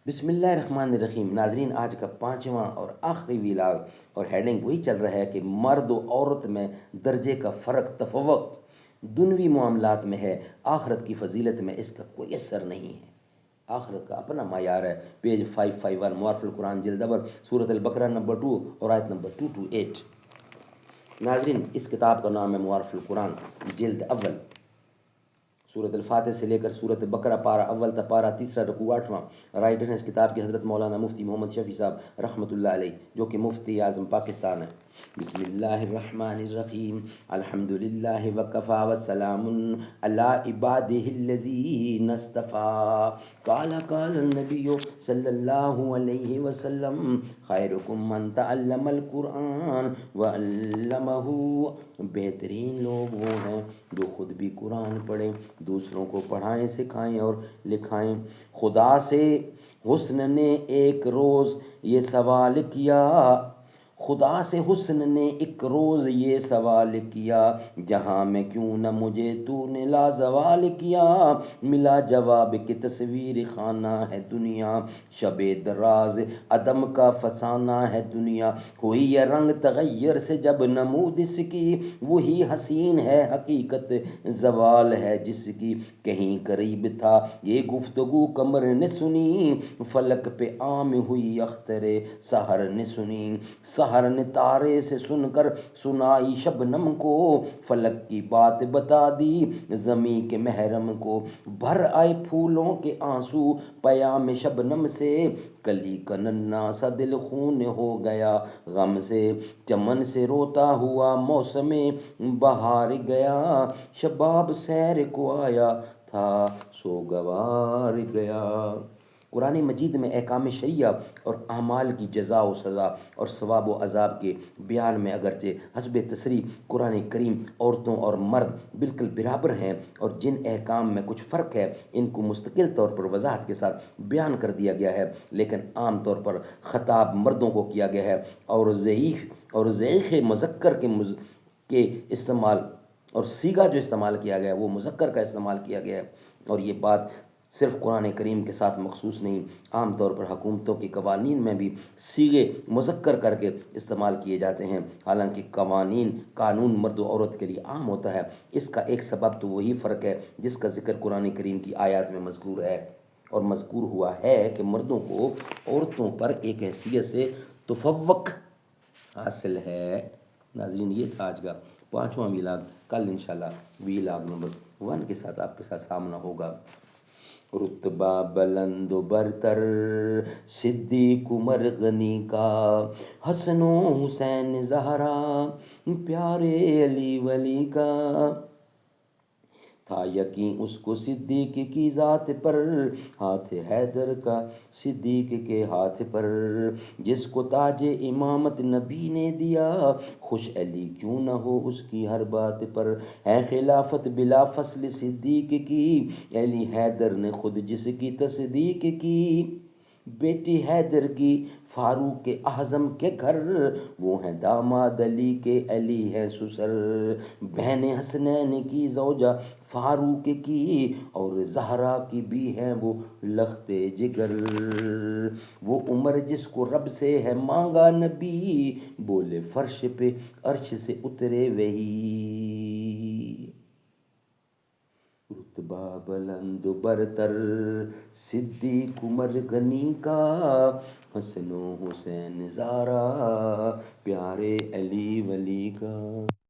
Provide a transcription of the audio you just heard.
بسم اللہ الرحمن الرحیم۔ ناظرین، آج کا 5واں اور آخری ویلاگ اور ہیڈنگ وہی چل رہا ہے کہ مرد و عورت میں درجے کا فرق تفوق دنوی معاملات میں ہے، آخرت کی فضیلت میں اس کا کوئی اثر نہیں ہے۔ آخرت کا اپنا معیار ہے۔ پیج 551 معارف القرآن جلد اول سورۃ البقرہ نمبر 2 اور آیت نمبر 228۔ ناظرین، اس کتاب کا نام ہے معارف القرآن جلد اول، سورۃ الفاتح سے لے کر سورۃ بقرہ پارہ اول تا پارہ تیسرا رکوع 8واں۔ رائٹر ہے اس کتاب کے حضرت مولانا مفتی محمد شفیع صاحب رحمۃ اللہ علیہ، جو کہ مفتی اعظم پاکستان ہے۔ بسم اللہ الرحمن الرحیم، الحمد للہ وکفی وسلام علی عبادہ الذین اصطفیٰ۔ قال النبی صلی اللہ علیہ وسلم خیرکم من تعلم القرآن وعلمہ۔ بہترین لوگ وہ ہیں جو خود بھی قرآن پڑھیں، دوسروں کو پڑھائیں، سکھائیں اور لکھائیں۔ خدا سے حسن نے ایک روز یہ سوال کیا، خدا سے حسن نے ایک روز یہ سوال کیا، جہاں میں کیوں نہ مجھے تو نے لازوال کیا۔ ملا جواب کہ تصویر خانہ ہے دنیا، شب دراز عدم کا فسانہ ہے دنیا۔ ہوئی یہ رنگ تغیر سے جب نمود اس کی، وہی حسین ہے حقیقت زوال ہے جس کی۔ کہیں قریب تھا یہ گفتگو قمر نے سنی، فلک پہ عام ہوئی اختر سحر نے سنی۔ سحر نے تارے سے سن کر سنائی شبنم کو، فلک کی بات بتا دی زمیں کے محرم کو۔ بھر آئے پھولوں کے آنسو پیام شبنم سے، کلی کا ننھا سا دل خون ہو گیا غم سے۔ چمن سے روتا ہوا موسم بہار گیا، شباب سیر کو آیا تھا سوگوار گیا۔ قرآن مجید میں احکام شرعیہ اور اعمال کی جزا و سزا اور ثواب و عذاب کے بیان میں اگرچہ حسب تصریح قرآن کریم عورتوں اور مرد بالکل برابر ہیں، اور جن احکام میں کچھ فرق ہے ان کو مستقل طور پر وضاحت کے ساتھ بیان کر دیا گیا ہے، لیکن عام طور پر خطاب مردوں کو کیا گیا ہے، اور ضعیف مذکر کے استعمال اور صیغہ جو استعمال کیا گیا ہے وہ مذکر کا استعمال کیا گیا ہے۔ اور یہ بات صرف قرآن کریم کے ساتھ مخصوص نہیں، عام طور پر حکومتوں کے قوانین میں بھی صیغے مذکر کر کے استعمال کیے جاتے ہیں، حالانکہ قانون مرد و عورت کے لیے عام ہوتا ہے۔ اس کا ایک سبب تو وہی فرق ہے جس کا ذکر قرآن کریم کی آیات میں مذکور ہے، اور مذکور ہوا ہے کہ مردوں کو عورتوں پر ایک حیثیت سے تفوق حاصل ہے۔ ناظرین، یہ تھا آج کا 5واں ویلاگ۔ کل انشاءاللہ ویلاگ نمبر 1 کے ساتھ آپ کے ساتھ سامنا ہوگا۔ رتبہ بلند و برتر صدیق عمر غنی کا، حسن و حسین زہرا پیارے علی ولی کا۔ تھا یقین اس کو صدیق کی ذات پر، ہاتھ حیدر کا صدیق کے ہاتھ پر۔ جس کو تاج امامت نبی نے دیا، خوش علی کیوں نہ ہو اس کی ہر بات پر۔ ہے خلافت بلا فصل صدیق کی، علی حیدر نے خود جس کی تصدیق کی۔ بیٹی حیدر کی فاروق اعظم کے گھر، وہ ہیں داماد علی کے علی ہے سسر۔ بہن حسنین کی زوجہ فاروق کی، اور زہرا کی بھی ہیں وہ لخت جگر۔ وہ عمر جس کو رب سے ہے مانگا نبی، بولے فرش پہ عرش سے اترے وہی۔ رتبہ بلند و برتر صدیق عمر غنی کا، حسن و حسین زہرا پیارے علی ولی کا۔